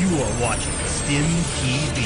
You are watching StimTV.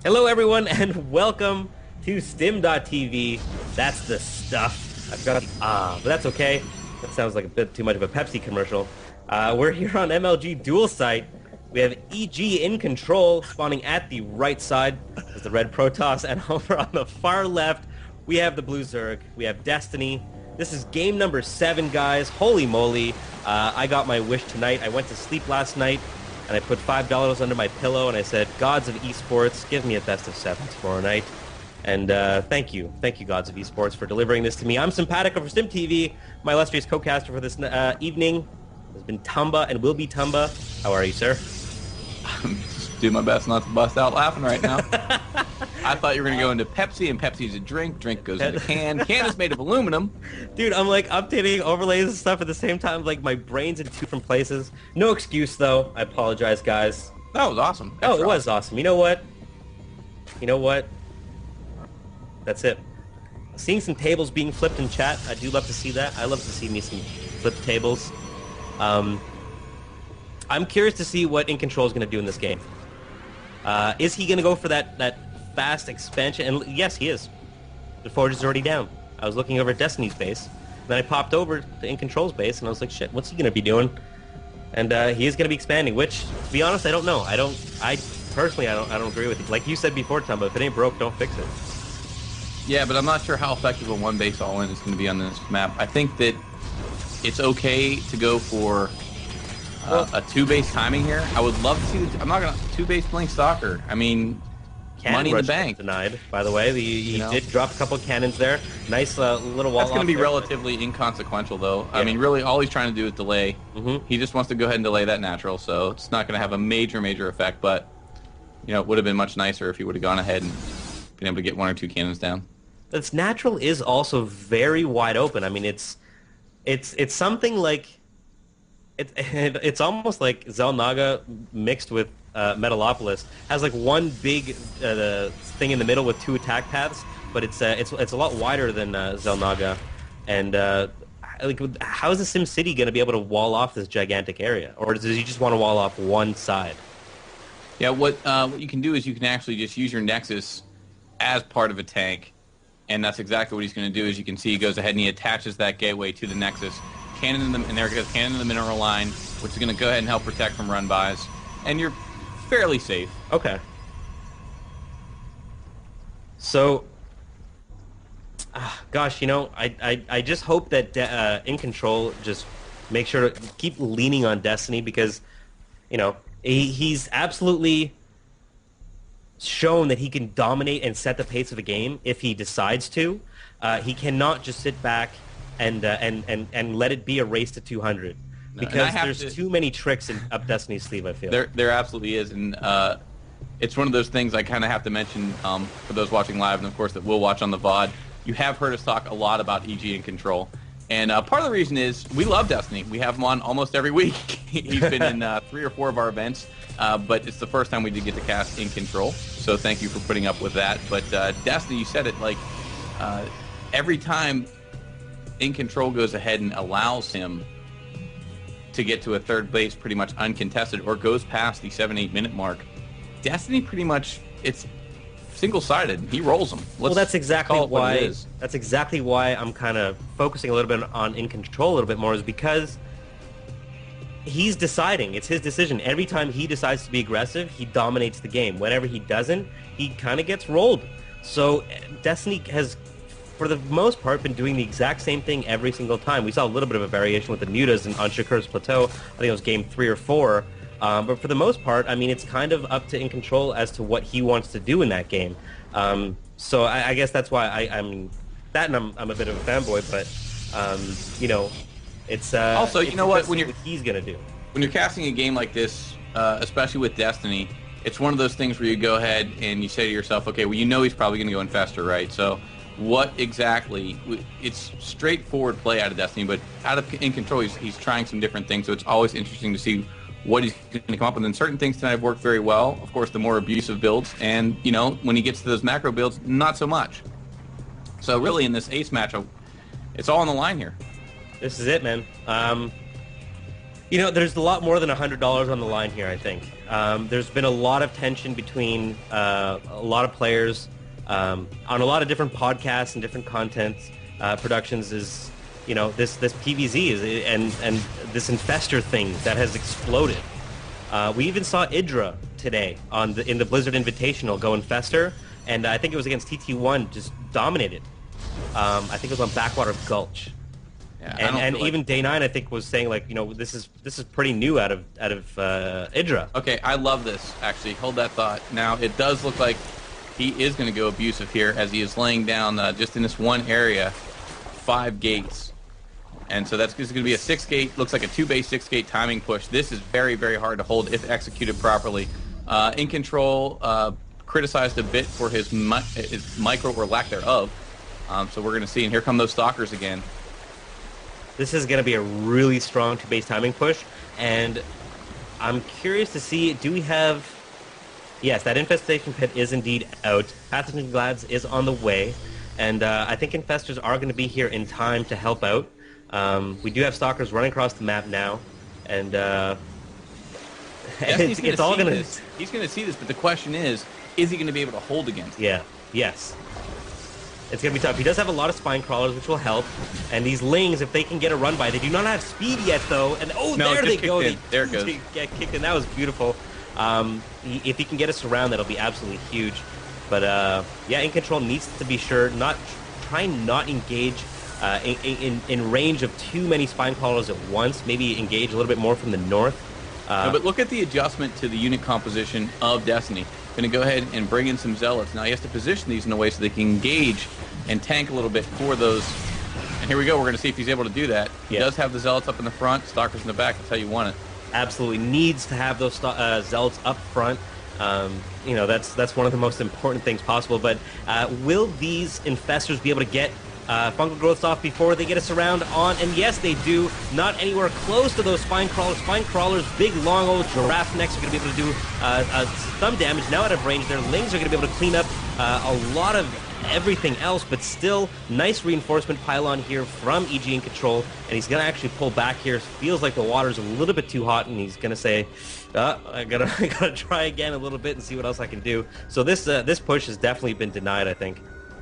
Hello everyone and welcome to Stim.tv. That's the stuff. I forgot but that's okay. That sounds like a bit too much of a Pepsi commercial. We're here on MLG Dual Site. We have EGiNcontroL spawning at the right side as the red Protoss, and over on the far left we have the blue Zerg. We have Destiny. This is game number 7, guys. Holy moly. I got my wish tonight. I went to sleep last night and I put $5 under my pillow and I said, gods of esports, give me a best of 7 tomorrow night. And thank you, gods of esports, for delivering this to me. I'm Simpatico for StimTV. My illustrious co-caster for this evening has been Tumba and will be Tumba. How are you, sir? I'm just doing my best not to bust out laughing right now. I thought you were going to go into Pepsi, and Pepsi's a drink. Drink goes in a can. Can is made of aluminum. Dude, I'm like updating overlays and stuff at the same time. Like, my brain's in 2 different places. No excuse, though. I apologize, guys. That was awesome. Oh, it was awesome. You know what? That's it. Seeing some tables being flipped in chat, I do love to see that. I love to see me some flipped tables. I'm curious to see what EGiNcontroL is going to do in this game. Is he going to go for that fast expansion? And yes, he is. The Forge is already down. I was looking over at Destiny's base. Then I popped over to EGiNcontrol's base, and I was like, shit, what's he going to be doing? And he is going to be expanding, which, to be honest, I don't know. I personally don't agree with it. Like you said before, Tumba, if it ain't broke, don't fix it. Yeah, but I'm not sure how effective a one base all-in is going to be on this map. I think that it's okay to go for a 2-base timing here. I would love to see I'm not going to 2-base Blink Stalker. I mean, money in the bank. Denied, by the way. He did drop a couple of cannons there. Nice little wall. That's going to be relatively inconsequential, though. Yeah. I mean, really, all he's trying to do is delay. He just wants to go ahead and delay that natural, so it's not going to have a major effect. But it would have been much nicer if he would have gone ahead and been able to get 1 or 2 cannons down. Its natural is also very wide open. I mean, it's something like it's almost like Xel'Naga mixed with Metalopolis. Has like one big thing in the middle with 2 attack paths, but it's a lot wider than Xel'Naga. And like, how is the SimCity going to be able to wall off this gigantic area, or does he just want to wall off one side? Yeah, what you can do is you can actually just use your Nexus as part of a tank. And that's exactly what he's going to do. As you can see, he goes ahead and he attaches that gateway to the Nexus. And there goes cannon in the mineral line, which is going to go ahead and help protect from run-bys. And you're fairly safe. Okay. So, gosh, I just hope that EGiNcontroL just make sure to keep leaning on Destiny, because, he's absolutely shown that he can dominate and set the pace of the game if he decides to. He cannot just sit back and let it be a race to 200, because there's too many tricks up Destiny's sleeve, I feel. There absolutely is, and it's one of those things I kind of have to mention for those watching live, and of course that will watch on the VOD. You have heard us talk a lot about EGiNcontroL, and part of the reason is we love Destiny. We have him on almost every week. He's been in 3 or 4 of our events. But it's the first time we did get to cast EGiNcontroL, so thank you for putting up with that. But Destiny, you said it, like every time EGiNcontroL goes ahead and allows him to get to a 3rd base pretty much uncontested, or goes past the 7-8 minute mark, Destiny pretty much, it's single-sided. He rolls them. Well, that's exactly why. That's exactly why I'm kind of focusing a little bit on EGiNcontroL a little bit more, is because he's deciding. It's his decision. Every time he decides to be aggressive, he dominates the game. Whenever he doesn't, he kind of gets rolled. So Destiny has, for the most part, been doing the exact same thing every single time. We saw a little bit of a variation with the Mutas on Shakur's Plateau. I think it was game 3 or 4. But for the most part, I mean, it's kind of up to EGiNcontroL as to what he wants to do in that game. So I guess that's why I'm a bit of a fanboy, but it's also, what, when he's gonna do when you're casting a game like this, especially with Destiny, it's one of those things where you go ahead and you say to yourself, okay, well, he's probably gonna go in faster, right? So what exactly? It's straightforward play out of Destiny, but out of EGiNcontroL, he's trying some different things. So it's always interesting to see what he's going to come up with. And certain things tonight have worked very well. Of course, the more abusive builds, and when he gets to those macro builds, not so much. So really, in this ace matchup, it's all on the line here. This is it, man. You know, there's a lot more than $100 on the line here, I think. There's been a lot of tension between a lot of players on a lot of different podcasts and different content productions. Is, you know, this PVZ is and this infestor thing that has exploded. We even saw Idra today in the Blizzard Invitational go infestor, and I think it was against TT1, just dominated. I think it was on Backwater Gulch. Yeah, and even Day 9, I think, was saying, like, you know, this is pretty new out of Idra. Okay, I love this, actually. Hold that thought. Now, it does look like he is going to go abusive here as he is laying down, just in this one area, 5 gates. And so that's going to be a 6-gate, looks like a 2-base 6-gate timing push. This is very, very hard to hold if executed properly. EGiNcontroL criticized a bit for his micro or lack thereof. So we're going to see, and here come those stalkers again. This is going to be a really strong 2-base timing push, and I'm curious to see, do we have... Yes, that infestation pit is indeed out. Pathogen Glads is on the way, and I think infestors are going to be here in time to help out. We do have stalkers running across the map now, and it's all going to... He's going to see this, but the question is he going to be able to hold against it? Yeah, yes. It's going to be tough. He does have a lot of spine crawlers, which will help. And these Lings, if they can get a run by, they do not have speed yet, though. And oh, no, there they go. There it goes. Get kicked in. That was beautiful. If he can get us around, that'll be absolutely huge. But yeah, EGiNcontroL needs to be sure try not engage in range of too many spine crawlers at once. Maybe engage a little bit more from the north. No, but look at the adjustment to the unit composition of Destiny. Going to go ahead and bring in some Zealots. Now he has to position these in a way so they can engage and tank a little bit for those. And here we go. We're going to see if he's able to do that. He does have the Zealots up in the front, Stalkers in the back. That's how you want it. Absolutely needs to have those Zealots up front. You know, that's one of the most important things possible. But will these infestors be able to get fungal growths off before they get us around on? And yes, they do. Not anywhere close to those spine crawlers. Spine crawlers, big, long, old giraffe necks are going to be able to do some damage. Now out of range, their Lings are going to be able to clean up a lot of everything else, but still, nice reinforcement pylon here from EGiNcontroL, and he's going to actually pull back here. Feels like the water's a little bit too hot, and he's going to say, I gotta try again a little bit and see what else I can do. So this push has definitely been denied, I think.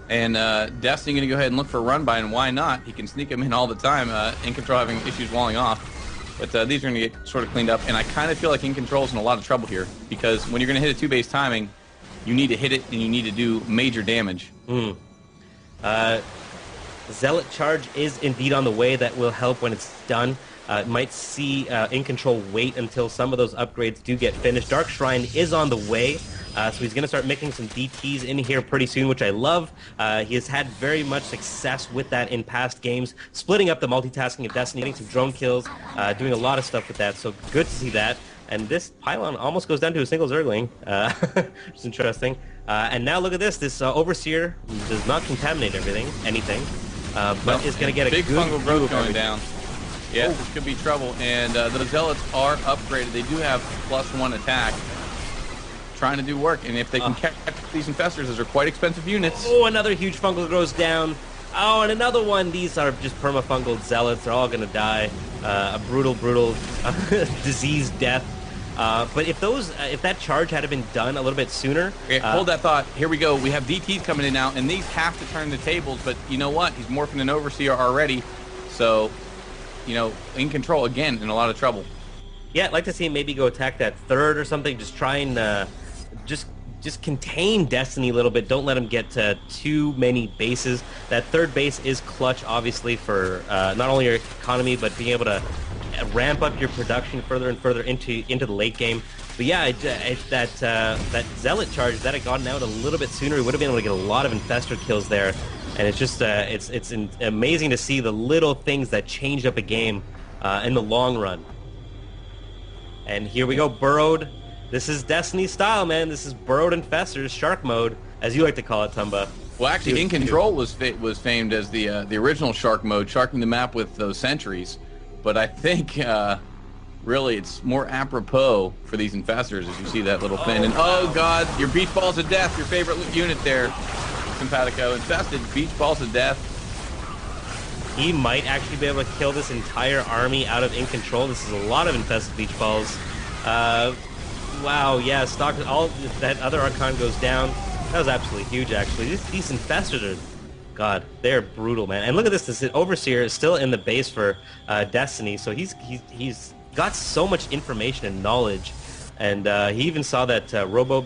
And Destiny going to go ahead and look for a run by, and why not? He can sneak him in all the time. EGiNcontroL having issues walling off. But these are going to get sort of cleaned up, and I kind of feel like EGiNcontroL's in a lot of trouble here, because when you're going to hit a 2-base timing, you need to hit it, and you need to do major damage. Zealot charge is indeed on the way. That will help when it's done. Might see EGiNcontroL wait until some of those upgrades do get finished. Dark Shrine is on the way. So he's going to start making some DTs in here pretty soon, which I love. He has had very much success with that in past games, splitting up the multitasking of Destiny, getting some drone kills, doing a lot of stuff with that. So good to see that. And this pylon almost goes down to a single Zergling, which is interesting. And now look at this. This Overseer does not contaminate anything, but is going to get a big good fungal growth going down. Yeah, this could be trouble. And the Zealots are upgraded. They do have +1 attack. Trying to do work, and if they can catch these infestors, those are quite expensive units. Oh, another huge fungal goes down. Oh, and another one. These are just permafungal Zealots. They're all going to die. A brutal disease death. But if that charge had been done a little bit sooner... Okay, hold that thought. Here we go. We have DTs coming in now, and these have to turn the tables, but you know what? He's morphing an Overseer already, so, you know, EGiNcontroL, again, in a lot of trouble. Yeah, I'd like to see him maybe go attack that third or something. Just try and just contain Destiny a little bit. Don't let him get to too many bases. That third base is clutch, obviously, for not only your economy, but being able to ramp up your production further and further into the late game. But yeah, that Zealot charge, that had gotten out a little bit sooner, we would have been able to get a lot of infestor kills there. And it's just it's amazing to see the little things that change up a game in the long run. And here we go, burrowed. This is Destiny style, man. This is burrowed infestors, shark mode, as you like to call it, Tumba. Well, actually, EGiNcontroL was famed as the original shark mode, sharking the map with those sentries. But I think really it's more apropos for these infestors, as you see that little fin. And oh god, your beach balls of death, your favorite unit there, Simpatico. Infested, beach balls of death. he might actually be able to kill this entire army out of EGiNcontroL. This is a lot of infested beach balls. Wow, yeah, stock, all that other Archon goes down. That was absolutely huge, actually. These infested are, God, they're brutal, man. And look at this Overseer is still in the base for Destiny, so he's got so much information and knowledge. And he even saw that Robo